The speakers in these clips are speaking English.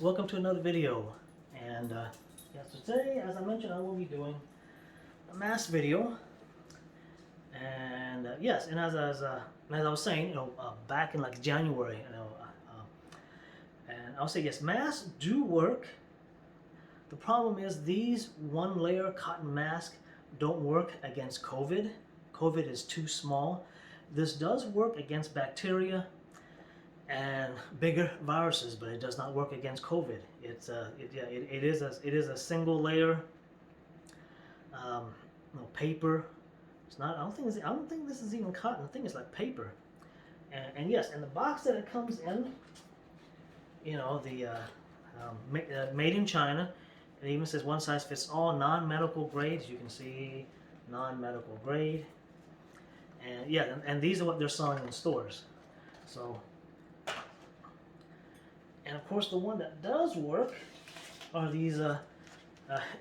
Welcome to another video, and so today, as I mentioned, I will be doing a mask video. And yes, and as I was saying, back in like January, and I'll say yes, masks do work. The problem is these one-layer cotton masks don't work against COVID. COVID is too small. This does work against bacteria and bigger viruses, but it does not work against COVID. It is a single layer paper. It's not. I don't think this is even cotton. I think it's like paper. And yes, and the box that it comes in, made in China. It even says one size fits all, non-medical grade. As you can see, non-medical grade. And yeah, and these are what they're selling in stores. So. And of course, the one that does work are these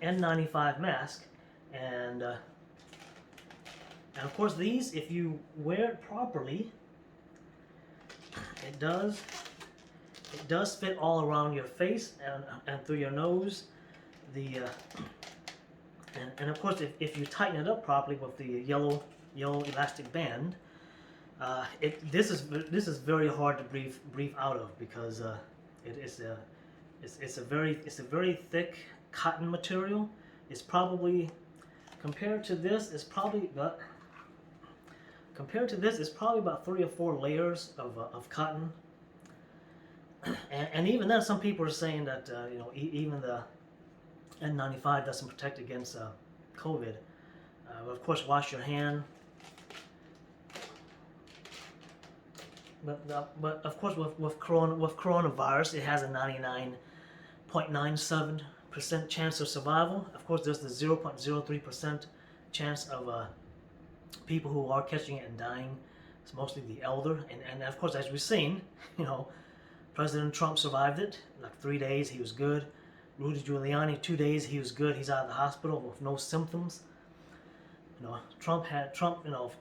N95 masks, and of course these, if you wear it properly, it does fit all around your face and through your nose. And of course, if you tighten it up properly with the yellow elastic band, this is very hard to breathe out of, because it's a very thick cotton material. It's probably compared to this, it's probably about 3 or 4 layers of cotton. And even then, some people are saying that even the N95 doesn't protect against COVID. Of course, wash your hand. But of course, with coronavirus, it has a 99.97% chance of survival. Of course, there's the 0.03% chance of people who are catching it and dying. It's mostly the elder, and of course, as we've seen, President Trump survived it. Like 3 days, he was good. Rudy Giuliani, 2 days, he was good. He's out of the hospital with no symptoms. Trump,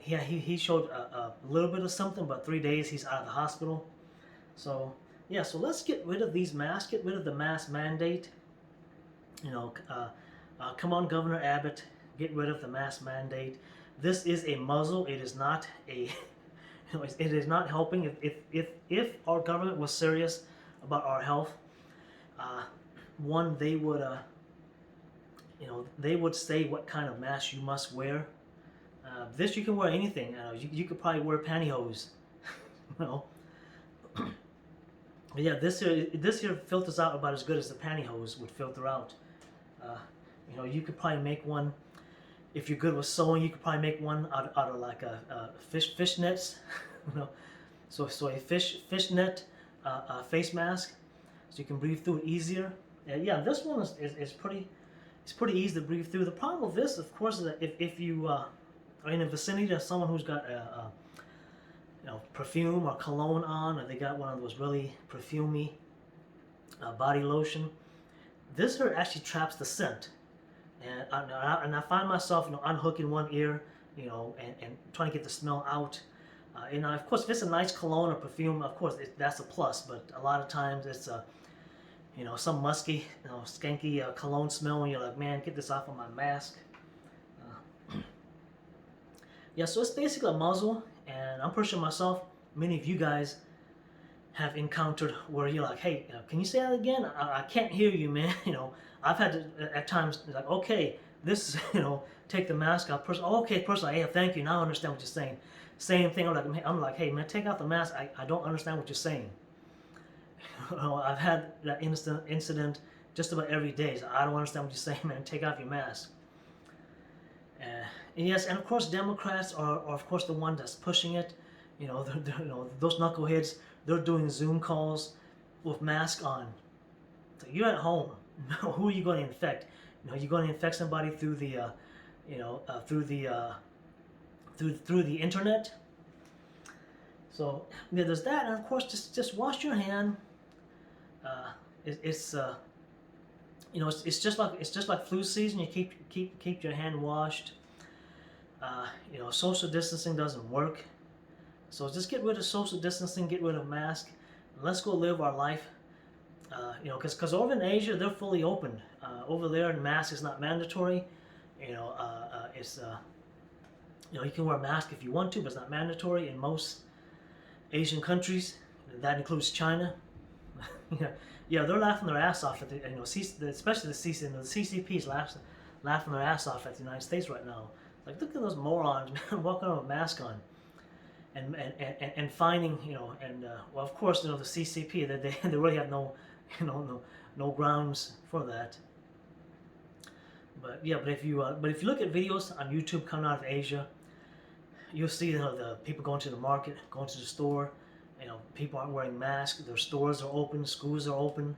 he showed a little bit of something, but 3 days he's out of the hospital. So yeah, so let's get rid of these masks, get rid of the mask mandate. Come on, Governor Abbott, get rid of the mask mandate. This is a muzzle. It is not a, it is not helping. If our government was serious about our health, they would. They would say what kind of mask you must wear. This, you can wear anything. You could probably wear pantyhose. But yeah, this here filters out about as good as the pantyhose would filter out. You could probably make one, if you're good with sewing. You could probably make one out of like a fish nets. So a fish net face mask, so you can breathe through it easier. Yeah, this one is pretty. It's pretty easy to breathe through. The problem with this, of course, is that if you are in the vicinity of someone who's got perfume or cologne on, or they got one of those really perfumey body lotion, this here actually traps the scent. And I find myself unhooking one ear, and trying to get the smell out. Of course, if it's a nice cologne or perfume, of course that's a plus. But a lot of times it's some musky, skanky cologne smell, and you're like, man, get this off of my mask. Yeah, so it's basically a muzzle, and I'm pretty sure myself, many of you guys have encountered where you're like, hey, can you say that again? I can't hear you, man. I've had to, at times, like, okay, this, take the mask off. Okay, person, hey, thank you, now I understand what you're saying. Same thing, I'm like, hey, man, take out the mask. I don't understand what you're saying. I've had that incident just about every day. So I don't understand what you're saying, man. Take off your mask. And yes, and of course, Democrats are of course the one that's pushing it. Those knuckleheads. They're doing Zoom calls with masks on. So you're at home. Who are you going to infect? You're going to infect somebody through the, through the internet. So yeah, there's that, and of course, just wash your hand. It's just like flu season. You keep your hand washed. Social distancing doesn't work, so just get rid of social distancing, get rid of masks, and let's go live our life Because over in Asia they're fully open. Over there, mask is not mandatory. It's you can wear a mask if you want to, but it's not mandatory in most Asian countries. That includes China. yeah, yeah, they're laughing their ass off at especially the CCPs laughing their ass off at the United States right now. Like, look at those morons, man, walking around with a mask on, and finding, well, of course, the CCP, that they really have no grounds for that. But yeah, but if you look at videos on YouTube coming out of Asia, you'll see the people going to the market, going to the store. People aren't wearing masks. Their stores are open, schools are open.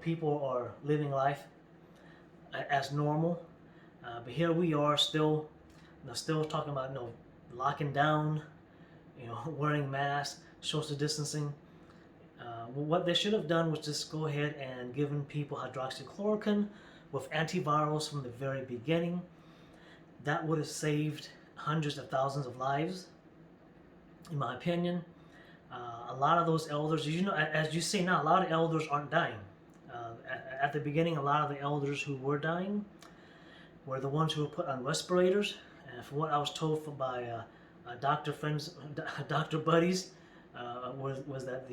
People are living life as normal. But here we are still talking about locking down, wearing masks, social distancing. What they should have done was just go ahead and given people hydroxychloroquine with antivirals from the very beginning. That would have saved hundreds of thousands of lives, in my opinion. A lot of those elders, as you see now, a lot of elders aren't dying. At the beginning, a lot of the elders who were dying were the ones who were put on respirators. And from what I was told by doctor friends, doctor buddies, was that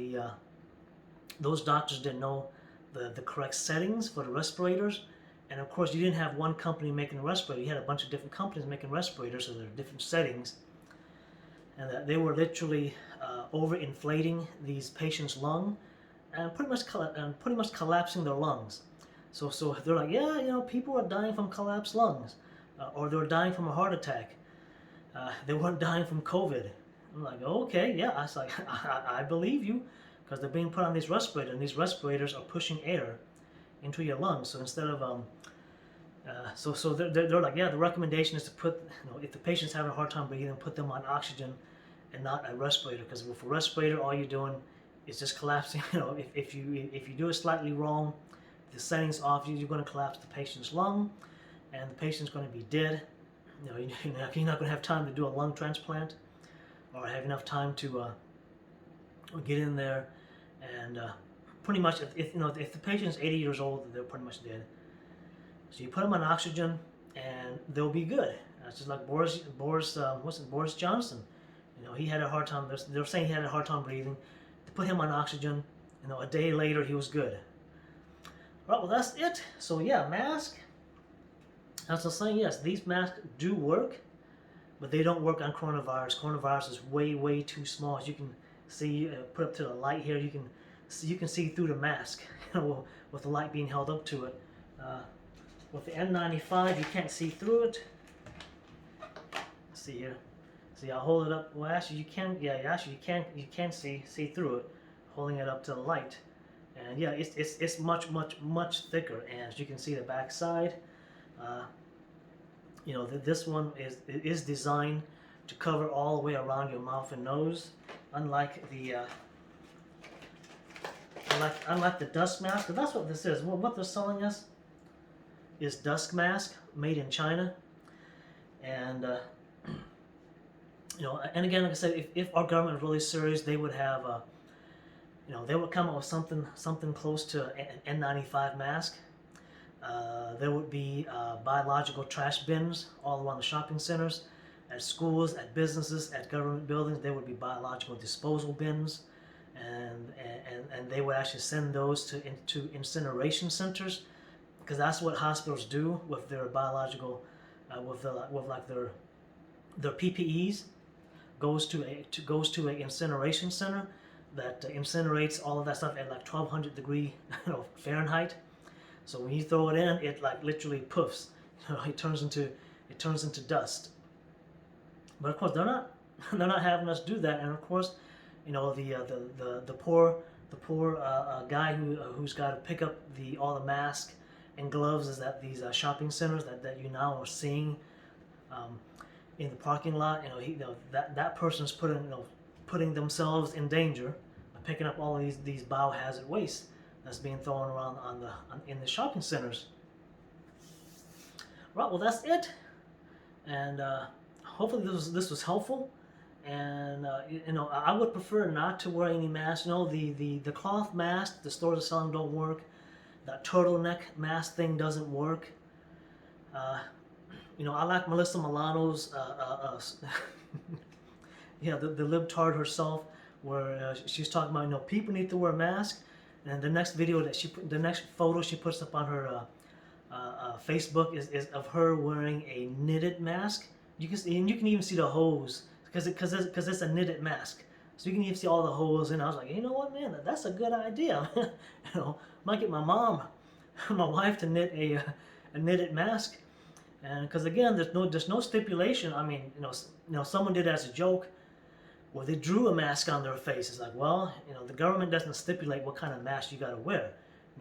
those doctors didn't know the correct settings for the respirators. And of course, you didn't have one company making a respirator. You had a bunch of different companies making respirators, so there are different settings. And that they were literally overinflating these patients' lung and pretty much collapsing their lungs. So they're like, yeah, people are dying from collapsed lungs, or they're dying from a heart attack. They weren't dying from COVID. I'm like, okay, yeah. I was like, I believe you, because they're being put on these respirators, and these respirators are pushing air into your lungs. So instead of so they're like, yeah, the recommendation is to put, if the patient's having a hard time breathing, put them on oxygen and not a respirator, because with a respirator, all you're doing is just collapsing. If you do it slightly wrong, the settings off, you're going to collapse the patient's lung, and the patient's going to be dead. You're not going to have time to do a lung transplant, or have enough time to get in there, and pretty much if the patient's 80 years old, they're pretty much dead. So you put them on oxygen, and they'll be good. It's just like Boris Johnson. He had a hard time. They're saying he had a hard time breathing. They put him on oxygen. A day later he was good. Right, well, that's it. So yeah, mask. As I was saying, yes, these masks do work, but they don't work on coronavirus. Coronavirus is way too small. As you can see, put up to the light here, you can see through the mask, with the light being held up to it. With the N95, you can't see through it. Let's see here. See, I'll hold it up. Well, actually, you can. Yeah, actually, you can see through it, holding it up to the light. And yeah, it's much thicker. And as you can see, the back side, this one is designed to cover all the way around your mouth and nose, unlike the dust mask. But that's what this is. What they're selling us is dust mask made in China. And and again, like I said, if our government was really serious, they would have they would come up with something close to an N95 mask. There would be biological trash bins all around the shopping centers, at schools, at businesses, at government buildings. There would be biological disposal bins, and they would actually send those to incineration centers, because that's what hospitals do with their biological, with their PPEs. Goes to an incineration center that incinerates all of that stuff at like 1200 degree Fahrenheit. So when you throw it in, it like literally poofs. It turns into dust. But of course they're not having us do that. And of course, the poor guy who's got to pick up all the masks and gloves is at these shopping centers that you now are seeing in the parking lot. That person's putting themselves in danger by picking up all of these biohazard waste that's being thrown around in the shopping centers. Right, well, that's it, and hopefully this was helpful. And I would prefer not to wear any mask. The cloth mask the stores are selling don't work. That turtleneck mask thing doesn't work. Uh, I like Melissa Milano's, the libtard herself, where she's talking about people need to wear masks, and the next video that the next photo she puts up on her Facebook is of her wearing a knitted mask. You can even see the holes because it's a knitted mask, so you can even see all the holes. And I was like, you know what, man, that's a good idea. Might get my mom, my wife to knit a knitted mask. And because again, there's no stipulation. I mean, someone did it as a joke, where they drew a mask on their face. It's like, well, the government doesn't stipulate what kind of mask you got to wear.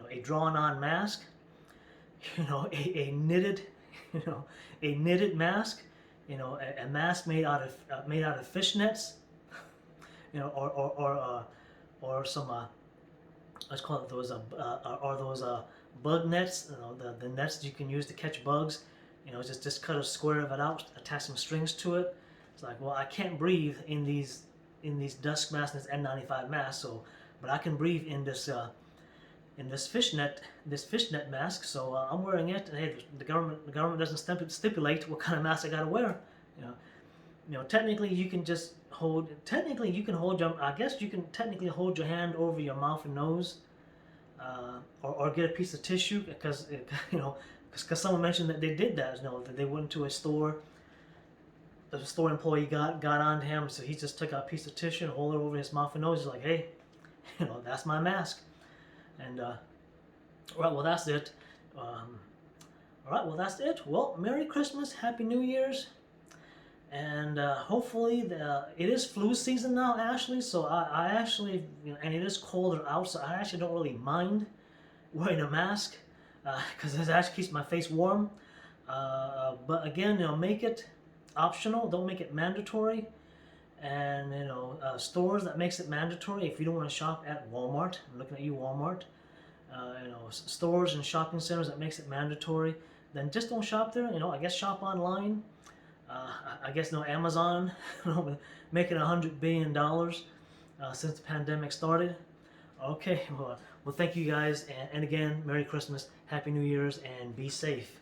A drawn-on mask, a knitted, a knitted mask, a mask made out of fishnets, or some let's call it those bug nets, the nets you can use to catch bugs. Just cut a square of it out, attach some strings to it. It's like, well, I can't breathe in these dust masks, this N95 mask, but I can breathe in this fishnet mask, so I'm wearing it. And hey, the government doesn't stipulate what kind of mask I gotta wear. Technically you can hold your, I guess you can technically hold your hand over your mouth and nose, or get a piece of tissue, because someone mentioned that they did that. That they went to a store. The store employee got onto him, so he just took a piece of tissue and hold it over his mouth and nose. He's like, hey, that's my mask. And all right, well, that's it. Well, Merry Christmas, Happy New Year's, and hopefully it is flu season now, Ashley. So I actually, and it is colder out, so I actually don't really mind wearing a mask, because it actually keeps my face warm. But again, make it optional. Don't make it mandatory. And stores that makes it mandatory. If you don't want to shop at Walmart, I'm looking at you, Walmart. Stores and shopping centers that makes it mandatory, then just don't shop there. I guess shop online. I guess Amazon, making $100 billion since the pandemic started. Okay, well, thank you guys, and again, Merry Christmas, Happy New Year's, and be safe.